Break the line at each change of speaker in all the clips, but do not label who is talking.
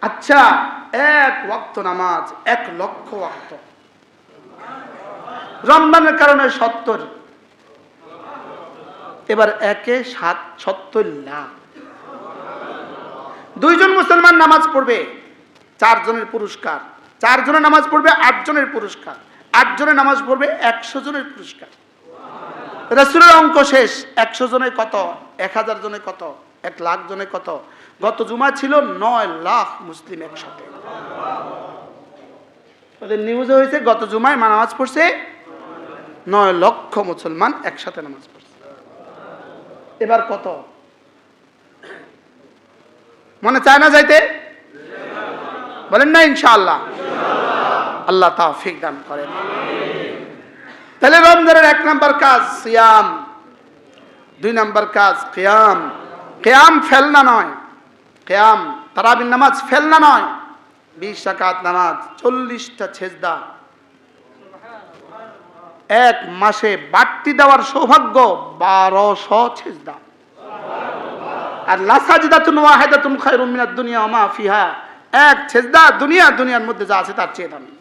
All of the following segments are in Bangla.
আচ্ছা, এক ওয়াক্ত নামাজ 1,00,000 ওয়াক্ত, রমজানের কারণে 70, এবার 70 লাখ। 2 জন মুসলমান নামাজ পড়বে, 4 জনের পুরস্কার, 4 জনের নামাজ পড়বে 8 জনের পুরস্কার, 8 জনের নামাজ পড়বে 100 জনের পুরস্কার। রাসূলের অঙ্ক শেষ। 100 জনে কত, 1000 জনে কত, 1 লাখ জনে কত? গত জুমা ছিল 9 লাখ মুসলিম একসাথে। ওদের নিউজে হয়েছে গত জুমায় নামাজ পড়ছে 9 লক্ষ মুসলমান একসাথে নামাজ পড়ছে। এবার কত মনে চায় না যাইতে? বলেন না ইনশাআল্লাহ। আল্লাহ তাওফিক দান করেন। তাহলে রমজানের 1 নাম্বার কাজ সিয়াম, 2 নাম্বার কাজ কিয়াম। কিয়াম ফেলনা নয়, কিয়াম তারাবির নামাজ ফেলনা নয়। 20 রাকাত নামাজ, 40টা সেজদা, 1 মাসে বাড়তি দেওয়ার সৌভাগ্য 1200 সেজদা। আর লা সাজদাতুন ওয়াহিদাতুন খায়রুম মিনাদ দুনিয়া ওয়া মা ফিহা, 1 সেজদা দুনিয়ার মধ্যে যা আছে তার চেয়ে দামি।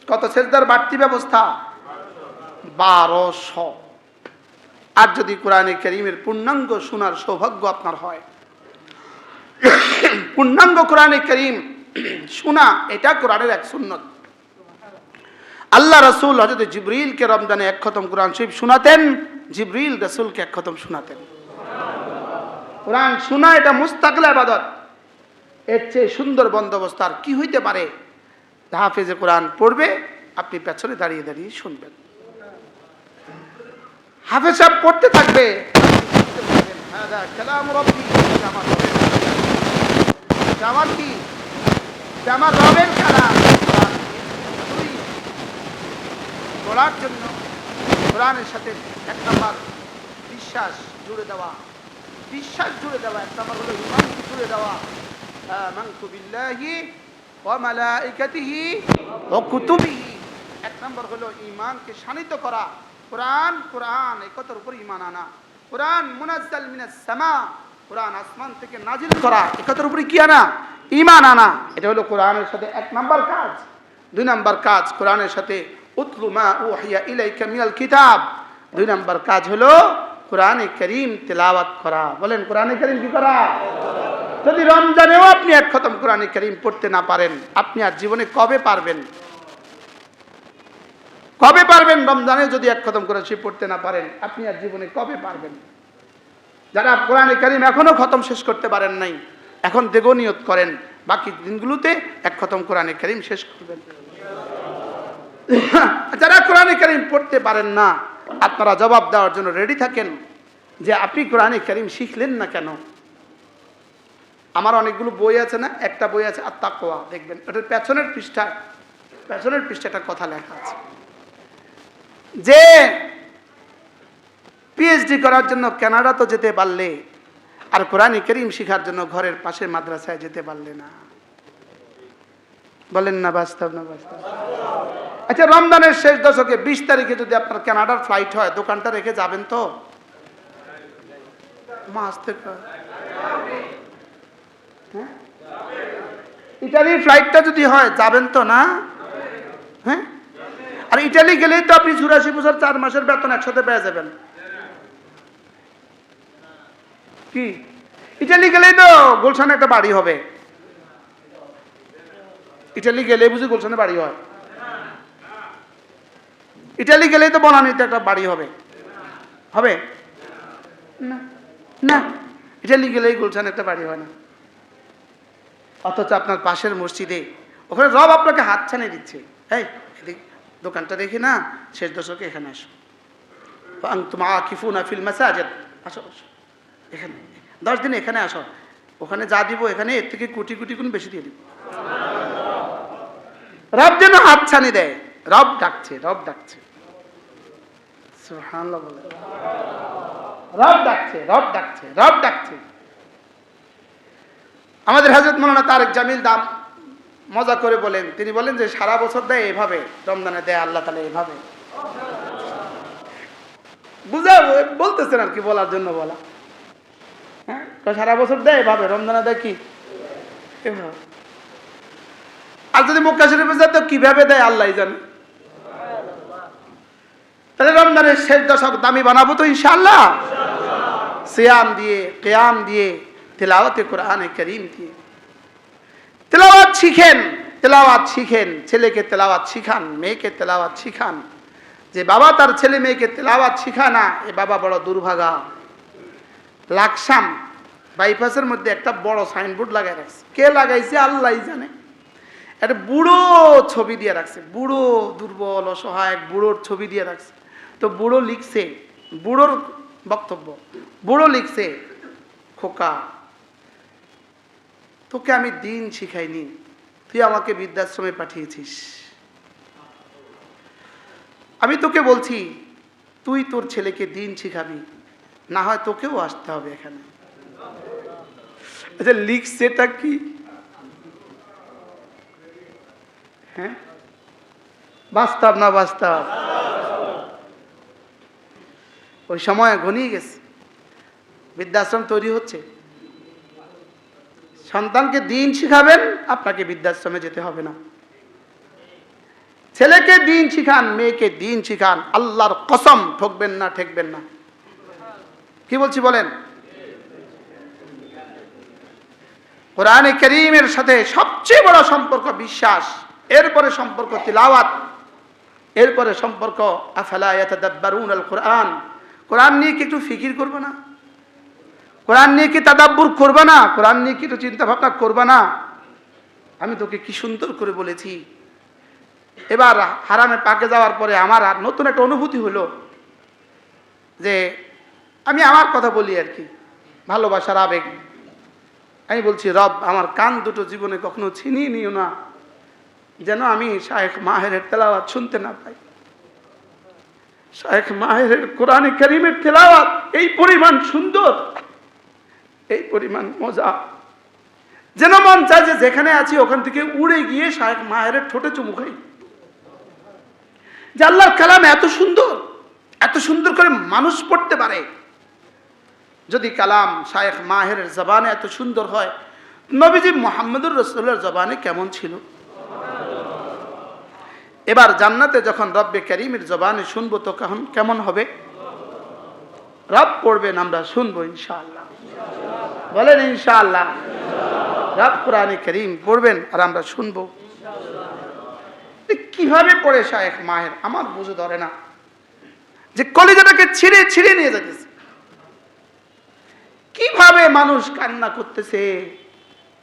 কত সেজদার বাড়তি ব্যবস্থা? 1200। আর যদি কোরআনে কারীমের পূর্ণাঙ্গ শোনার সৌভাগ্য আপনার হয়, পূর্ণাঙ্গ কোরআনে কারীম শোনা এটা কোরআনের এক সুন্নত। আল্লাহ রাসূল হযরত জিবরিলকে রমজানে 1 খতম কোরআন শরীফ শোনাতেন, জিবরিল রাসূলকে 1 খতম শোনাতেন। কোরআন শোনা এটা মুস্তাকিল ইবাদত। এর চেয়ে সুন্দর বন্দোবস্ত আর কি হইতে পারে? হাফেজে কোরআন পড়বে, আপনি পেছনে দাঁড়িয়ে দাঁড়িয়ে শুনবেন। হাফেজ সাহেব পড়তে থাকবে, হাদা কালাম রাব্বি, আমার কি আমার রবের কালাম। পড়ার জন্য কোরআনের সাথে 1 নাম্বার বিশ্বাস জুড়ে দেওয়া, 1 নাম্বার হলো ঈমান জুড়ে দেওয়া। আমানতু বিল্লাহি ওয়া মালাইকাতিহি ওয়া কুতুবিহি, 1 নাম্বার হলো ঈমানকে শানিত করা। কোরআন এই কথার উপর ঈমান আনা। কোরআন মুনাজ্জাল মিনাস সামা, কোরআন আসমান থেকে নাজিল করা, এই কথার উপরে কি আনা? ঈমান আনা। এটা হলো কোরআনের সাথে 1 নাম্বার কাজ। 2 নাম্বার কাজ কোরআনের সাথে উতলু মা উহিয়া ইলাইকা মিনাল কিতাব, 2 নাম্বার কাজ হলো কোরআনে কারীম তেলাওয়াত করা। বলেন কোরআনে কারীম কি করা? যদি রমজানেও আপনি 1 খতম কোরআনে কারীম পড়তে না পারেন, আপনি আর জীবনে কবে পারবেন? কবে পারবেন? রমজানে যদি 1 খতম কোরআন শরীফ পড়তে না পারেন, আপনি আর জীবনে কবে পারবেন? যারা কোরআনে কারীম এখনো খতম শেষ করতে পারেন নাই, এখন দেখো নিয়ত করেন বাকি দিনগুলোতে 1 খতম কোরআনে কারীম শেষ করবেন। যারা কোরআনে কারীম পড়তে পারেন না, আপনারা জবাব দেওয়ার জন্য রেডি থাকেন যে আপনি কোরআনে কারীম শিখলেন না কেন? আমার অনেকগুলো বই আছে না, একটা বই আছে আত-তাকওয়া, দেখবেন ওটার পেছনের পৃষ্ঠায় একটা কথা লেখা আছে যে পিএইচডি করার জন্য কানাডা তো যেতে পারলে, আর কোরআনে কারীম শেখার জন্য ঘরের পাশে মাদ্রাসায় যেতে পারলে না। বলেন না বাস্তব না বাস্তব? আচ্ছা, রমজানের শেষ দশকে 20 তারিখে যদি আপনার কানাডার ফ্লাইট হয়, দোকানটা রেখে যাবেন তো? মাস থেকে ইটালির ফ্লাইটটা যদি হয়, যাবেন তো না? হ্যাঁ, আর ইটালি গেলেই তো আপনি 84 বছর 4 মাসের বেতন একসাথে পেয়ে যাবেন। কি ইটালি গেলেই তো গুলশানে একটা বাড়ি হবে? ইটালি গেলে বুঝি গুলশানে বাড়ি হয়? ইটালি গেলেই তো বনানীতে একটা বাড়ি হবে? হবে না? না, ইটালি গেলেই গুলশানে একটা বাড়ি হয় না। অথচ আপনার পাশের মসজিদে ওখানে রব আপনাকে হাত ছানি দিচ্ছে, এই দোকানটা দেখি না, শেষ দশকে এখানে আসো, আনতুম আকিফুনা ফিল মাসাজিদ, আসো এখানে 10 দিন এখানে আসো, ওখানে যা দিব এখানে এর থেকে কোটি কোটি গুণ বেশি দিয়ে দিব। রব যেন হাত ছানি দেয়, রব ডাকছে সুবহানাল্লাহ বলে, রব ডাকছে। আমাদের হযরত মাওলানা তারেক জামিল দাম মজা করে বলেন, তিনি বলেন যে সারা বছর দেয় এভাবে, রমজানে দেয় আল্লাহ তাআলা এভাবে। বলতেছেন আর কি, বলার জন্য বলা। হ্যাঁ, সারা বছর দেয় এভাবে, রমজানে দেয় কি আর যদি মক্কা শরীফে যায় তো কিভাবে দেয় আল্লাহ জানে। তাহলে রমজানের শেষ দশক দামি বানাবো তো ইনশাআল্লাহ, সিয়াম দিয়ে, কিয়াম দিয়ে, তিলাওয়াতে কোরআনে কারীম দিয়ে। তেলাওয়াত শিখেন, তেলাওয়াত শিখেন, ছেলেকে তেলাওয়াত শিখান, মেয়েকে তেলাওয়াত শিখান। যে বাবা তার ছেলে মেয়েকে তেলাওয়াত শিখায় না, এ বাবা বড় দুর্ভাগা। লাকসাম বাইপাসের মধ্যে একটা বড় সাইনবোর্ড লাগাই রাখছে, কে লাগাইছে আল্লাহ জানে। একটা বুড়ো ছবি দিয়ে রাখছে, বুড়ো দুর্বল অসহায় বুড়োর ছবি দিয়ে রাখছে। তো বুড়ো লিখছে, বুড়োর বক্তব্য, বুড়ো লিখছে, খোকা তোকে আমি দিন শিখাইনি, তুই আমাকে বৃদ্ধাশ্রমে পাঠিয়েছিস। আমি তোকে বলছি তুই তোর ছেলেকে দিন শিখাবি, না হয় তোকেও আসতে হবে এখানে। আচ্ছা লিখছেটা কি? হ্যাঁ বাস্তব না বাস্তব? ওই সময় ঘনিয়ে গেছে, বৃদ্ধাশ্রম তৈরি হচ্ছে। সন্তানকে দিন শিখাবেন, আপনাকে বৃদ্ধাশ্রমে যেতে হবে না। ছেলেকে দিন শিখান, মেয়েকে দিন শিখান, আল্লাহর কসম ঠকবেন না, ঠেকবেন না। কি বলছি বলেন? কোরআনে কারীমের সাথে সবচেয়ে বড় সম্পর্ক বিশ্বাস, এরপরে সম্পর্ক তিলাওয়াত, এরপরে সম্পর্ক আফালা ইয়াতাদাব্বারুনাল কোরআন। কোরআন নিয়ে কি একটু ফিকির করবে না? কোরআন নিয়ে কি তাদাব্বুর করবে না? কোরআন নিয়ে কি একটু চিন্তা ভাবনা করবে না? আমি তোকে কি সুন্দর করে বলেছি। এবার হারামে পাকে যাওয়ার পরে আমার আর নতুন একটা অনুভূতি হলো যে আমি আমার কথা বলি আর কি, ভালোবাসার আবেগ। আমি বলছি রব আমার কান দুটো জীবনে কখনো ছিনিয়ে নিও না, যেন আমি শায়েখ মাহেরের তেলাওয়াত শুনতে না পাই। শায়েখ মাহেরের কোরআনে কারীমের তেলাওয়াত এই পরিমাণ সুন্দর, এই পরিমাণ মজা, যেন মন চায় যে যেখানে আছি ওখান থেকে উড়ে গিয়ে শায়েখ মাহেরের ঠোঁটে চুমু খাই। যে আল্লাহর কালাম এত সুন্দর, এত সুন্দর করে মানুষ পড়তে পারে। যদি কালাম শায়েখ মাহেরের জবানে এত সুন্দর হয়, নবীজি মুহাম্মদুর রাসূলের জবানে কেমন ছিল? এবার জান্নাতে যখন রব্বে কারীমের জবানে শুনবো তো কেমন হবে? রব পড়বেন, আমরা শুনবো ইনশাআল্লাহ। বলেন ইনশাআল্লাহ। রব কোরআনে কারীম পড়বেন আর আমরা শুনবো। কিভাবে পড়ে শায়েখ মাহের আমার বুঝে ধরে না, যে কলিজাটাকে ছিঁড়ে ছিঁড়ে নিয়ে যাচ্ছে। কিভাবে মানুষ কান্না করতেছে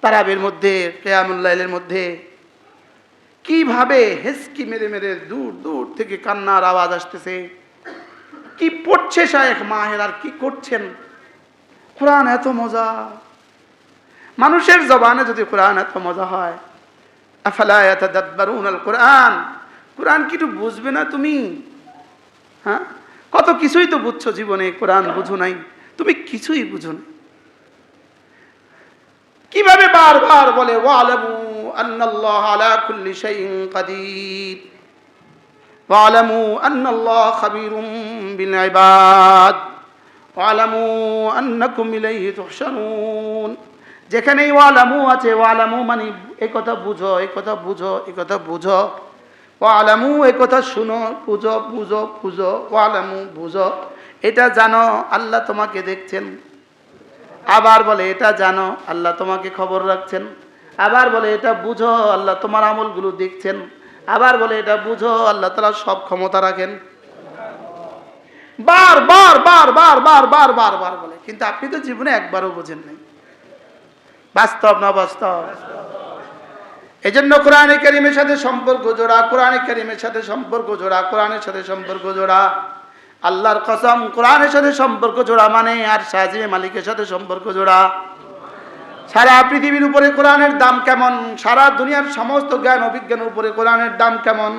তারাবির মধ্যে, কিয়ামুল লাইলের মধ্যে, কিভাবে হেসকি মেরে মেরে দূর দূর থেকে কান্নার আওয়াজ আসতেছে। কি পড়ছে শায়েখ মাহের আর কি করছেন? কোরআন এত মজা, মানুষের জবানে যদি কোরআন এত মজা হয়, আফালা ইয়াতাদাব্বারুনাল কোরআন, কোরআন কি একটু বুঝবে না তুমি? হ্যাঁ, কত কিছুই তো বুঝছো জীবনে, কোরআন বুঝো নাই, তুমি কিছুই বুঝো না। কিভাবে বারবার বলে ওয়ালামু আন্নাল্লাহ আলা কুল্লি শাইইন কাদির, ওয়ালামু আন্নাল্লাহ খাবীরুম বিল ইবাদ, ওয়ালামু আন্নাকুম ইলাইহি তুহশারুন। যেখানেই ওয়ালামু আছে, ওয়ালামু মানে এই কথা বুঝো, এই কথা বুঝো, এই কথা বুঝো। ওয়ালামু এই কথা শুনো, বুঝো বুঝো বুঝো, ওয়ালামু বুঝো। এটা জানো আল্লাহ তোমাকে দেখছেন। আবার বলে এটা জানো আল্লাহ তোমাকে খবর রাখছেন। আবার বলে এটা বুঝো আল্লাহ তোমার আমলগুলো দেখছেন। আবার বলে এটা বুঝো আল্লাহ তাআলা সব ক্ষমতা রাখেন। বার বার বার বার বার বার বার বার বলে, কিন্তু আপনি তো জীবনে একবারও বোঝেন নাই। বাস্তব না বাস্তব? এই জন্য কোরআনে কারীমের সাথে সম্পর্ক জোড়া, কোরআনে কারীমের সাথে সম্পর্ক জোড়া, কোরআনের সাথে সম্পর্ক জোড়া। আল্লাহর কসম, কোরআনের সাথে সম্পর্ক জোড়া মানে আর সাজিয়ে মালিকের সাথে সম্পর্ক জোড়া। সারা পৃথিবীর উপরে কোরআনের দাম কেমন, সারা দুনিয়ার সমস্ত জ্ঞান অভিজ্ঞানের উপরে কোরআনের দাম কেমন?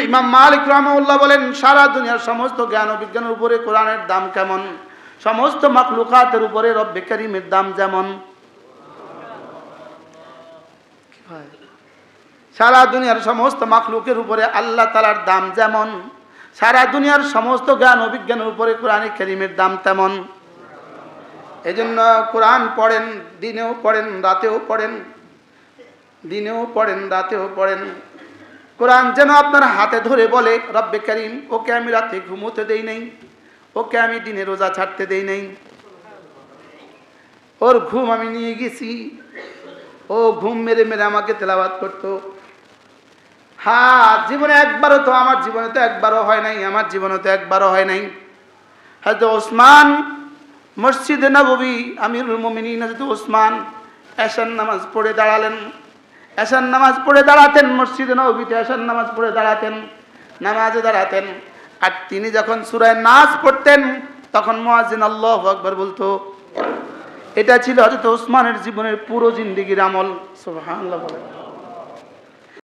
ইমাম মালিক রাহমাহুল্লাহ বলেন সারা দুনিয়ার সমস্ত জ্ঞান অভিজ্ঞানের উপরে কোরআনের দাম কেমন, সমস্ত মাখলুকাতের উপরে রব্বে কারীমের দাম যেমন। সারা দুনিয়ার সমস্ত মাখলুকের উপরে আল্লাহ তাআলার দাম যেমন, সারা দুনিয়ার সমস্ত জ্ঞান অভিজ্ঞানের উপরে কোরআনে কারীমের দাম তেমন। এজন্য কোরআন পড়েন, দিনেও পড়েন রাতেও পড়েন, দিনেও পড়েন রাতেও পড়েন। কোরআন যেন আপনার হাতে ধরে বলে, রব্বে কারীম, ওকে আমি রাতে ঘুমোতে দেই নাই, ওকে আমি দিনে রোজা ছাড়তে দেই নাই, ওর ঘুম আমি নিয়ে গেছি, ও ঘুম মেরে মেরে আমাকে তেলাওয়াত করতো। হ্যাঁ, জীবনে একবারও তো, আমার জীবনে তো একবারও হয় নাই, আমার জীবনে তো একবারও হয় নাই। হযরত ওসমান মসজিদে নববী, আমিরুল মুমিনিন হযরত ওসমান এশার নামাজ পড়ে দাঁড়ালেন, এশার নামাজ পড়ে দাঁড়াতেন, মসজিদে নববীতে এশার নামাজ পড়ে দাঁড়াতেন, নামাজে দাঁড়াতেন। আর তিনি যখন সূরা নাস পড়তেন তখন মুয়াজ্জিন আল্লাহু আকবার বলতো। এটা ছিল হযরত ওসমানের জীবনের পুরো জিন্দেগির আমল। সুবহানাল্লাহ বলেন।